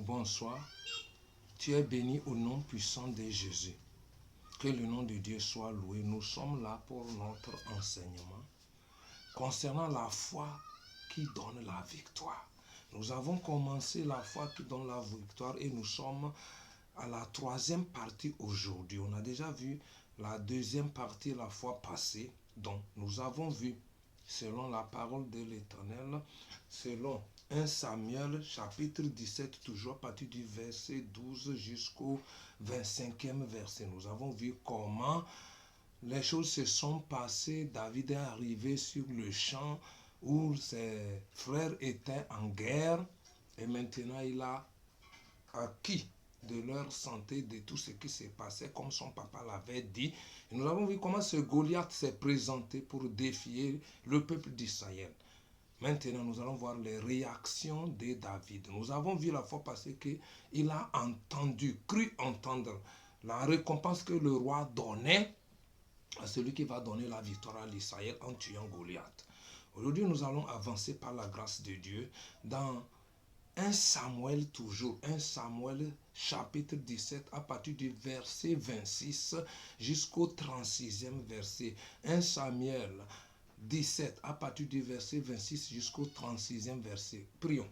bonsoir. Tu es béni au nom puissant de Jésus. Que le nom de Dieu soit loué. Nous sommes là pour notre enseignement concernant la foi qui donne la victoire. Nous avons commencé la foi qui donne la victoire et nous sommes à la troisième partie aujourd'hui. On a déjà vu la deuxième partie la fois passée. Donc, nous avons vu, selon la parole de l'Éternel, selon 1 Samuel chapitre 17, toujours à partir du verset 12 jusqu'au 25e verset. Nous avons vu comment les choses se sont passées. David est arrivé sur le champ où ses frères étaient en guerre et maintenant il a acquis de leur santé, de tout ce qui s'est passé, comme son papa l'avait dit. Et nous avons vu comment ce Goliath s'est présenté pour défier le peuple d'Israël. Maintenant, nous allons voir les réactions de David. Nous avons vu la fois passée qu'il a entendu, cru entendre la récompense que le roi donnait à celui qui va donner la victoire à l'Israël en tuant Goliath. Aujourd'hui, nous allons avancer par la grâce de Dieu dans 1 Samuel toujours, 1 Samuel chapitre 17 à partir du verset 26 jusqu'au 36e verset. 1 Samuel 17 à partir du verset 26 jusqu'au 36e verset. Prions.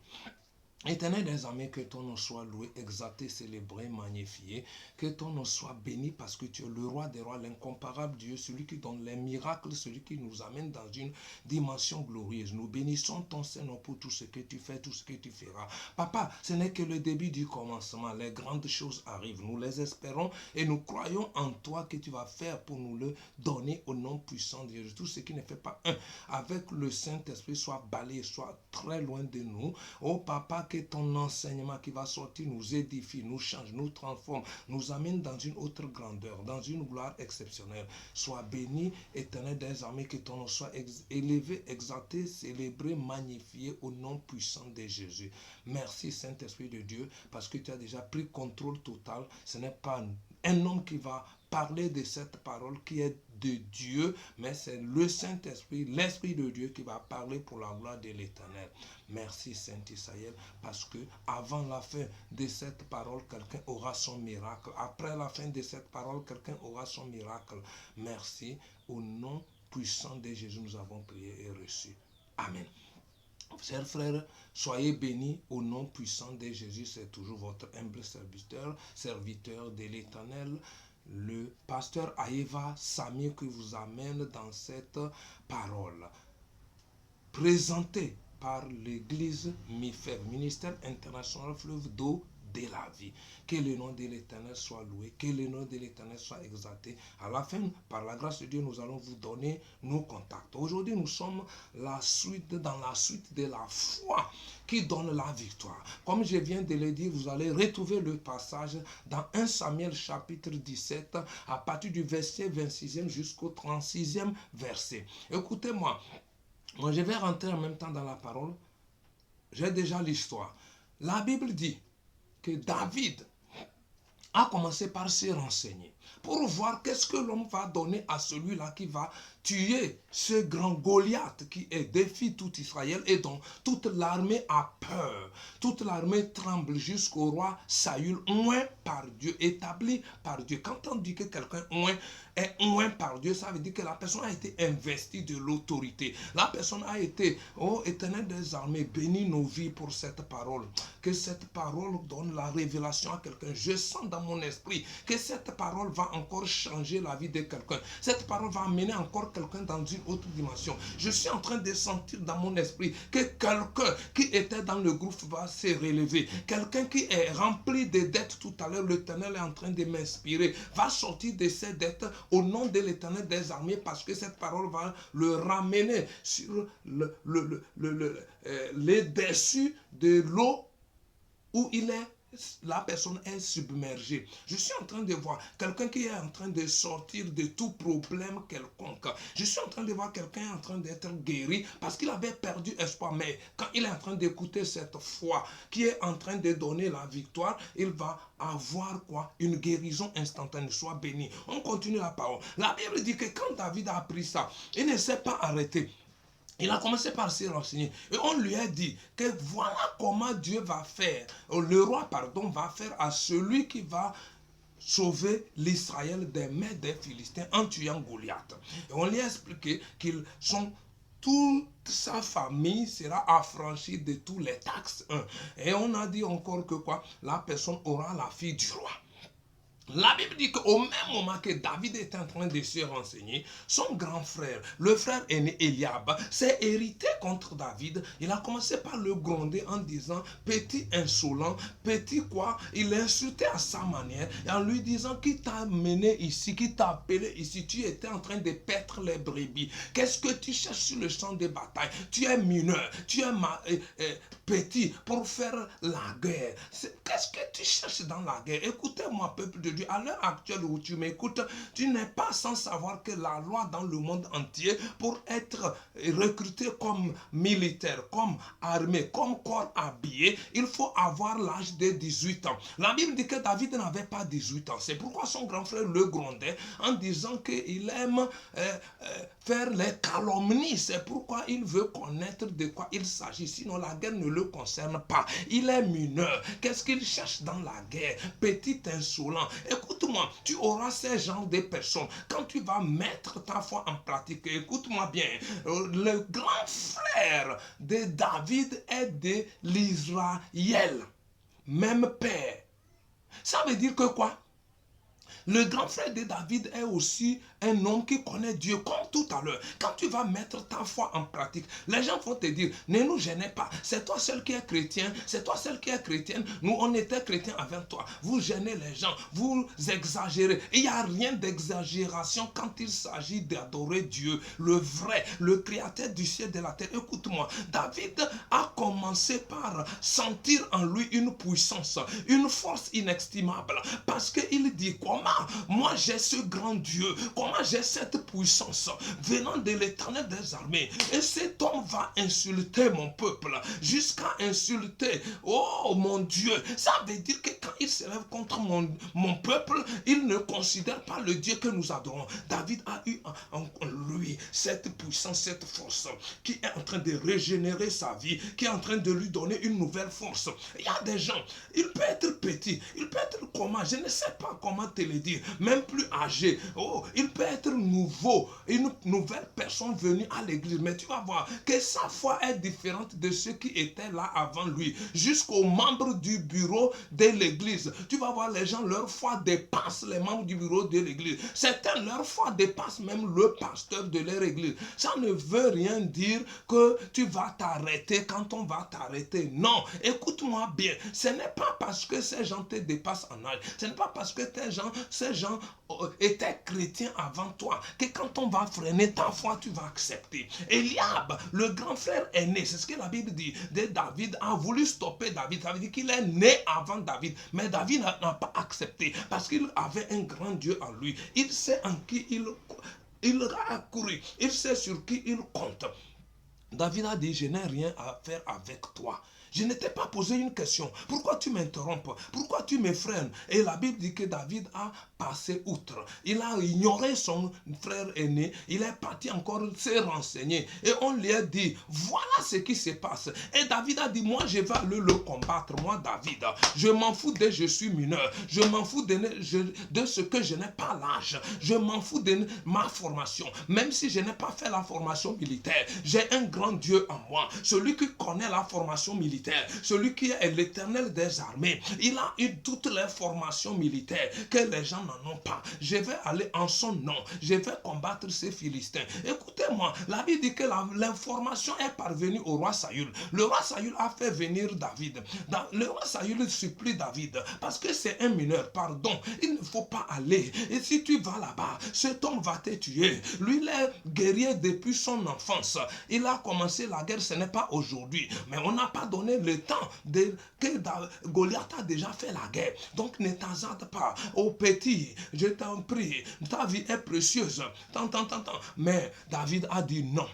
Éternel des armées, que ton nom soit loué, exalté, célébré, magnifié, que ton nom soit béni parce que tu es le roi des rois, l'incomparable Dieu, celui qui donne les miracles, celui qui nous amène dans une dimension glorieuse. Nous bénissons ton Seigneur pour tout ce que tu fais, tout ce que tu feras. Papa, ce n'est que le début du commencement, les grandes choses arrivent, nous les espérons et nous croyons en toi que tu vas faire pour nous le donner au nom puissant de Jésus. Tout ce qui ne fait pas un avec le Saint-Esprit soit balayé, soit très loin de nous. Oh Papa, que ton enseignement qui va sortir nous édifie, nous change, nous transforme, nous amène dans une autre grandeur, dans une gloire exceptionnelle. Sois béni, Éternel des armées, que ton nom soit élevé, exalté, célébré, magnifié au nom puissant de Jésus. Merci Saint-Esprit de Dieu, parce que tu as déjà pris contrôle total. Ce n'est pas un homme qui va parler de cette parole qui est de Dieu, mais c'est le Saint-Esprit, l'Esprit de Dieu qui va parler pour la gloire de l'Éternel. Merci Saint-Israël, parce que avant la fin de cette parole, quelqu'un aura son miracle. Après la fin de cette parole, quelqu'un aura son miracle. Merci. Au nom puissant de Jésus, nous avons prié et reçu. Amen. Chers frères, soyez bénis au nom puissant de Jésus. C'est toujours votre humble serviteur de l'Éternel, le pasteur Aeva Sami, qui vous amène dans cette parole présentée par l'église MIFEV, Ministère International Fleuve d'eau de la vie. Que le nom de l'Éternel soit loué, que le nom de l'Éternel soit exalté. À la fin, par la grâce de Dieu, nous allons vous donner nos contacts. Aujourd'hui, nous sommes dans la suite de la foi qui donne la victoire. Comme je viens de le dire, vous allez retrouver le passage dans 1 Samuel chapitre 17 à partir du verset 26e jusqu'au 36e verset. Écoutez-moi, moi je vais rentrer en même temps dans la parole. J'ai déjà l'histoire. La Bible dit que David a commencé par se renseigner pour voir qu'est-ce que l'homme va donner à celui-là qui va tuer ce grand Goliath qui défie tout Israël et dont toute l'armée a peur. Toute l'armée tremble jusqu'au roi Saül, oint par Dieu, établi par Dieu. Quand on dit que quelqu'un est oint par Dieu, ça veut dire que la personne a été investie de l'autorité. La personne a été, oh Éternel des armées, bénis nos vies pour cette parole. Que cette parole donne la révélation à quelqu'un. Je sens dans mon esprit que cette parole va encore changer la vie de quelqu'un. Cette parole va amener encore quelqu'un dans une autre dimension. Je suis en train de sentir dans mon esprit que quelqu'un qui était dans le groupe va se relever. Quelqu'un qui est rempli de dettes tout à l'heure, l'Éternel est en train de m'inspirer, va sortir de ses dettes au nom de l'Éternel des armées, parce que cette parole va le ramener sur les dessus de l'eau où la personne est submergée. Je suis en train de voir quelqu'un qui est en train de sortir de tout problème quelconque. Je suis en train de voir quelqu'un en train d'être guéri parce qu'il avait perdu espoir. Mais quand il est en train d'écouter cette foi qui est en train de donner la victoire, il va avoir quoi? Une guérison instantanée. Sois béni. On continue la parole. La Bible dit que quand David a appris ça, il ne s'est pas arrêté. Il a commencé par se renseigner. Et on lui a dit que voilà comment Dieu va faire. Le roi, pardon, va faire à celui qui va sauver l'Israël des mains des Philistins en tuant Goliath. Et on lui a expliqué qu'ils sont toute sa famille sera affranchie de tous les taxes. Et on a dit encore que quoi? La personne aura la fille du roi. La Bible dit qu'au même moment que David était en train de se renseigner, son grand frère, le frère aîné Eliab, s'est hérité contre David. Il a commencé par le gronder en disant, petit insolent, petit quoi, il l'insultait à sa manière, et en lui disant, qui t'a mené ici, qui t'a appelé ici, tu étais en train de paître les brebis. Qu'est-ce que tu cherches sur le champ de bataille? Tu es mineur, tu es petit pour faire la guerre. Qu'est-ce que tu cherches dans la guerre? Écoutez-moi, peuple de Dieu. À l'heure actuelle où tu m'écoutes, tu n'es pas sans savoir que la loi dans le monde entier, pour être recruté comme militaire, comme armé, comme corps habillé, il faut avoir l'âge de 18 ans. La Bible dit que David n'avait pas 18 ans. C'est pourquoi son grand frère le grondait en disant qu'il aime faire les calomnies. C'est pourquoi il veut connaître de quoi il s'agit. Sinon, la guerre ne le concerne pas. Il est mineur. Qu'est-ce qu'il cherche dans la guerre? Petit insolent. Écoute-moi, tu auras ces genres de personnes. Quand tu vas mettre ta foi en pratique, écoute-moi bien, le grand frère de David est de l'Israël. Même père. Ça veut dire que quoi? Le grand frère de David est aussi un homme qui connaît Dieu, comme tout à l'heure. Quand tu vas mettre ta foi en pratique, les gens vont te dire, ne nous gênez pas, c'est toi seul qui es chrétien, c'est toi seul qui es chrétienne, nous on était chrétiens avec toi. Vous gênez les gens, vous exagérez. Il n'y a rien d'exagération quand il s'agit d'adorer Dieu, le vrai, le créateur du ciel et de la terre. Écoute-moi, David a commencé par sentir en lui une puissance, une force inestimable, parce qu'il dit, comment moi j'ai ce grand Dieu, comment j'ai cette puissance venant de l'Éternel des armées, et cet homme va insulter mon peuple jusqu'à insulter, oh mon Dieu. Ça veut dire que quand il se lève contre mon peuple, il ne considère pas le Dieu que nous adorons. David a eu en lui cette puissance, cette force qui est en train de régénérer sa vie, qui est en train de lui donner une nouvelle force. Il y a des gens, il peut être petit, il peut être comment, je ne sais pas comment te le dire, même plus âgé. Oh, il peut être nouveau, une nouvelle personne venue à l'église, mais tu vas voir que sa foi est différente de ceux qui étaient là avant lui, jusqu'aux membres du bureau de l'église. Tu vas voir les gens, leur foi dépasse les membres du bureau de l'église. Certains, leur foi dépasse même le pasteur de leur église. Ça ne veut rien dire que tu vas t'arrêter quand on va t'arrêter. Non, écoute-moi bien, ce n'est pas parce que ces gens te dépassent en âge, ce n'est pas parce que ces gens étaient chrétiens avant toi que quand on va freiner ta foi, tu vas accepter. Eliab, le grand frère aîné, c'est ce que la Bible dit, de David, a voulu stopper David. Ça veut dire qu'il est né avant David, mais David n'a pas accepté parce qu'il avait un grand Dieu en lui. Il sait en qui il a couru, il sait sur qui il compte. David a dit, je n'ai rien à faire avec toi. Je ne t'ai pas posé une question. Pourquoi tu m'interrompes? Pourquoi tu me freines? Et la Bible dit que David a passé outre. Il a ignoré son frère aîné. Il est parti encore se renseigner. Et on lui a dit, voilà ce qui se passe. Et David a dit, moi je vais aller le combattre. Moi David, je m'en fous dès que je suis mineur. Je m'en fous de ce que je n'ai pas l'âge. Je m'en fous de ma formation. Même si je n'ai pas fait la formation militaire. J'ai un grand Dieu en moi. Celui qui connaît la formation militaire. Celui qui est l'Éternel des armées. Il a eu toutes les formations militaires que les gens n'en ont pas. Je vais aller en son nom. Je vais combattre ces Philistins. Écoutez-moi, la Bible dit que l'information est parvenue au roi Saül. Le roi Saül a fait venir David. Le roi Saül supplie David parce que c'est un mineur. Pardon, il ne faut pas aller. Et si tu vas là-bas, cet homme va te tuer. Lui, il est guerrier depuis son enfance. Il a commencé la guerre, ce n'est pas aujourd'hui. Mais on n'a pas donné le temps que Goliath a déjà fait la guerre. Donc ne t'hasarde pas. Au petit, je t'en prie, ta vie est précieuse. Mais David a dit non.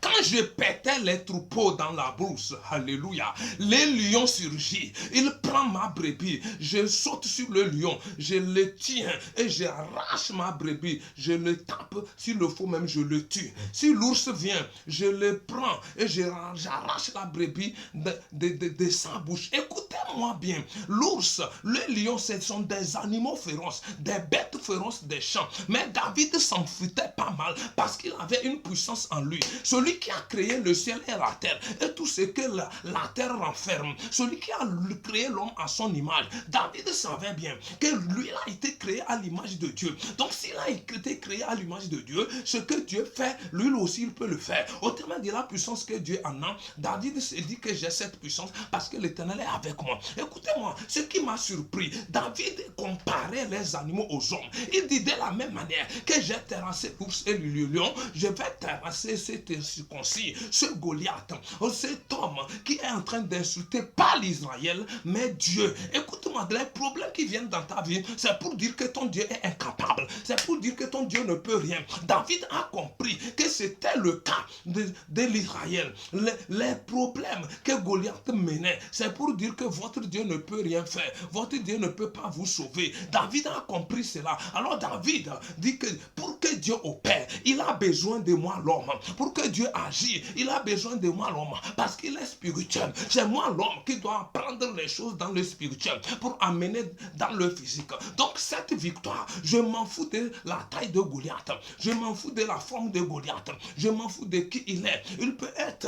Quand je pétais les troupeaux dans la brousse, alléluia, les lions surgissent. Il prend ma brebis, je saute sur le lion, je le tiens et j'arrache ma brebis. Je le tape, s'il le faut même, je le tue. Si l'ours vient, je le prends et j'arrache la brebis de sa bouche. Écoutez-moi bien, l'ours, le lion, ce sont des animaux féroces, des bêtes féroces des champs. Mais David s'en foutait pas mal parce qu'il avait une puissance en lui. Celui qui a créé le ciel et la terre et tout ce que la terre renferme, celui qui a créé l'homme à son image, David savait bien que lui a été créé à l'image de Dieu. Donc s'il a été créé à l'image de Dieu, ce que Dieu fait, lui aussi il peut le faire. Autrement dit, la puissance que Dieu en a, David se dit que j'ai cette puissance parce que l'Éternel est avec moi. Écoutez-moi, ce qui m'a surpris, David comparait les animaux aux hommes. Il dit de la même manière que j'ai terrassé l'ours et le lion, je vais terrasser cet circoncis, ce Goliath, cet homme qui est en train d'insulter pas l'Israël, mais Dieu. Écoute-moi, les problèmes qui viennent dans ta vie, c'est pour dire que ton Dieu est incapable. C'est pour dire que ton Dieu ne peut rien. David a compris que c'était le cas de l'Israël. Les problèmes que Goliath menait, c'est pour dire que votre Dieu ne peut rien faire. Votre Dieu ne peut pas vous sauver. David a compris cela. Alors David dit que pour que Dieu opère, il a besoin de moi l'homme. Pour que Dieu agisse, il a besoin de moi l'homme. Parce qu'il est spirituel. C'est moi l'homme qui doit prendre les choses dans le spirituel pour amener dans le physique. Donc cette victoire, je m'en fous de la taille de Goliath. Je m'en fous de la forme de Goliath. Je m'en fous de qui il est. Il peut être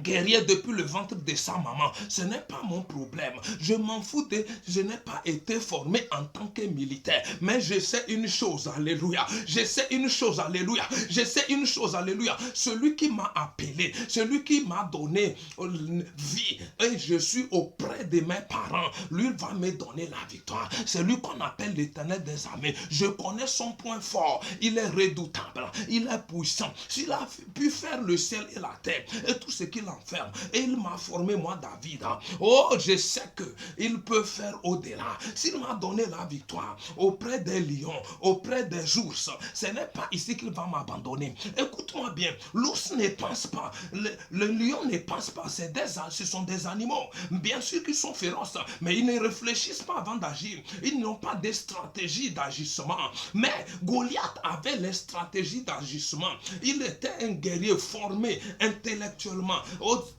guerrier depuis le ventre de sa maman, ce n'est pas mon problème. Je m'en fous je n'ai pas été formé en tant que militaire, mais je sais une chose, alléluia. Je sais une chose, alléluia. Je sais une chose, alléluia. Celui qui m'a appelé, celui qui m'a donné vie, et je suis auprès de mes parents, lui va me donner la victoire. C'est lui qu'on appelle l'Éternel des armées. Je connais son point fort. Il est redoutable, il est puissant. S'il a pu faire le ciel et la terre et tout ce qui l'enferme. Et il m'a formé, moi, David. Oh, je sais qu'il peut faire au-delà. S'il m'a donné la victoire auprès des lions, auprès des ours, ce n'est pas ici qu'il va m'abandonner. Écoute-moi bien, l'ours ne pense pas, le lion ne pense pas, ce sont des animaux. Bien sûr qu'ils sont féroces, mais ils ne réfléchissent pas avant d'agir. Ils n'ont pas de stratégie d'agissement. Mais Goliath avait les stratégies d'agissement. Il était un guerrier formé intellectuellement,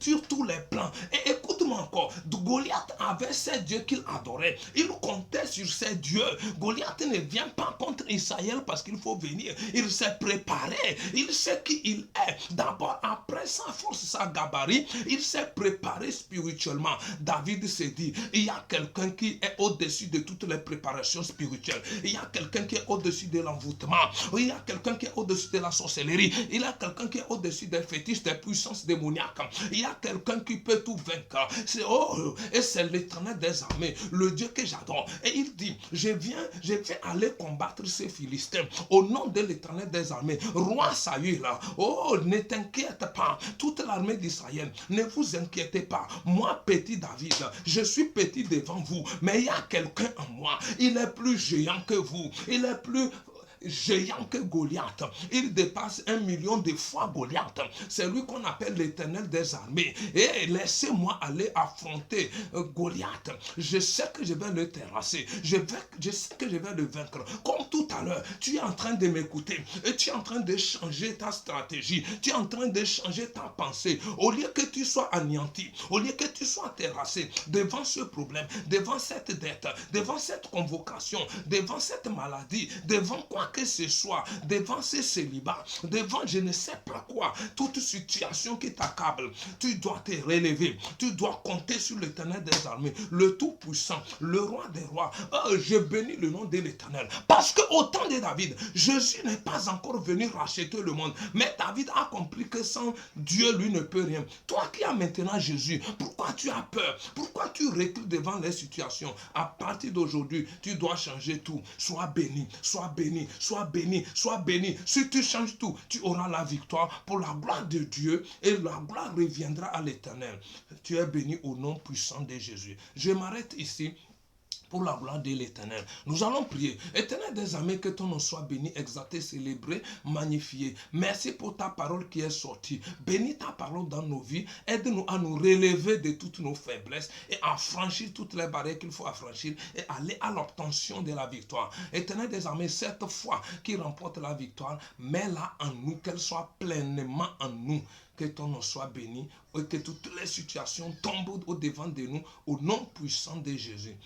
sur tous les plans. Et écoute-moi encore, Goliath avait ces dieux qu'il adorait. Il comptait sur ces dieux. Goliath ne vient pas contre Israël parce qu'il faut venir. Il s'est préparé. Il sait qui il est. D'abord, après sa force, sa gabarit, il s'est préparé spirituellement. David s'est dit, il y a quelqu'un qui est au-dessus de toutes les préparations spirituelles. Il y a quelqu'un qui est au-dessus de l'envoûtement. Il y a quelqu'un qui est au-dessus de la sorcellerie. Il y a quelqu'un qui est au-dessus des fétiches, des puissances démoniaques. Il y a quelqu'un qui peut tout vaincre. Et c'est l'Éternel des armées, le Dieu que j'adore. Et il dit, je vais aller combattre ces Philistins au nom de l'Éternel des armées. Roi Saül, oh, ne t'inquiète pas. Toute l'armée d'Israël, ne vous inquiétez pas. Moi, petit David, je suis petit devant vous, mais il y a quelqu'un en moi. Il est plus géant que vous. Il est plus géant que Goliath. Il dépasse 1 million de fois Goliath. C'est lui qu'on appelle l'Éternel des armées. Et laissez-moi aller affronter Goliath. Je sais que je vais le terrasser. Je sais que je vais le vaincre. Comme tout à l'heure, tu es en train de m'écouter et tu es en train de changer ta stratégie. Tu es en train de changer ta pensée. Au lieu que tu sois anéanti, au lieu que tu sois terrassé devant ce problème, devant cette dette, devant cette convocation, devant cette maladie, devant quoi que ce soit, devant ce célibat, devant je ne sais pas quoi, toute situation qui t'accable, tu dois te relever, tu dois compter sur l'Éternel des armées, le Tout-Puissant, le Roi des Rois. Oh, je bénis le nom de l'Éternel. Parce qu'au temps de David, Jésus n'est pas encore venu racheter le monde. Mais David a compris que sans Dieu, lui ne peut rien. Toi qui as maintenant Jésus, pourquoi tu as peur? Pourquoi tu recules devant les situations? À partir d'aujourd'hui, tu dois changer tout. Sois béni, sois béni, sois béni, sois béni. Si tu changes tout, tu auras la victoire pour la gloire de Dieu et la gloire reviendra à l'Éternel. Tu es béni au nom puissant de Jésus. Je m'arrête ici pour la gloire de l'Éternel. Nous allons prier. Éternel des armées, que ton nom soit béni, exalté, célébré, magnifié. Merci pour ta parole qui est sortie. Bénis ta parole dans nos vies. Aide-nous à nous relever de toutes nos faiblesses et à franchir toutes les barrières qu'il faut affranchir et aller à l'obtention de la victoire. Éternel des armées, cette foi qui remporte la victoire, mets-la en nous, qu'elle soit pleinement en nous. Que ton nom soit béni et que toutes les situations tombent au-devant de nous au nom puissant de Jésus.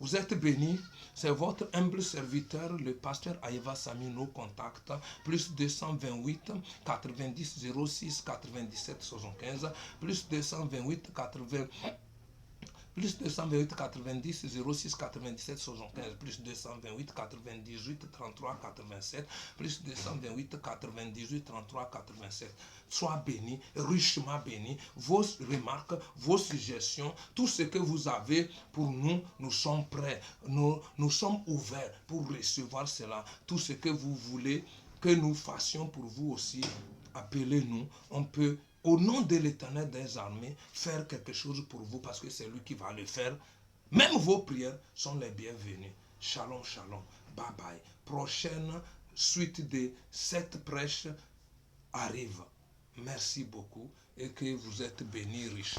Vous êtes bénis, c'est votre humble serviteur, le pasteur Aïva Sami, nos contacts, plus 228 90 06 97 75, plus 228 80. Plus 228 90 06 97 75, plus 228 98 33 87, plus 228 98 33 87. Sois béni, richement béni. Vos remarques, vos suggestions, tout ce que vous avez pour nous, nous sommes prêts. Nous sommes ouverts pour recevoir cela. Tout ce que vous voulez que nous fassions pour vous aussi, appelez-nous. On peut, au nom de l'Éternel des armées, faire quelque chose pour vous parce que c'est lui qui va le faire. Même vos prières sont les bienvenues. Shalom, shalom. Bye bye. Prochaine suite de cette prêche arrive. Merci beaucoup et que vous êtes bénis riches.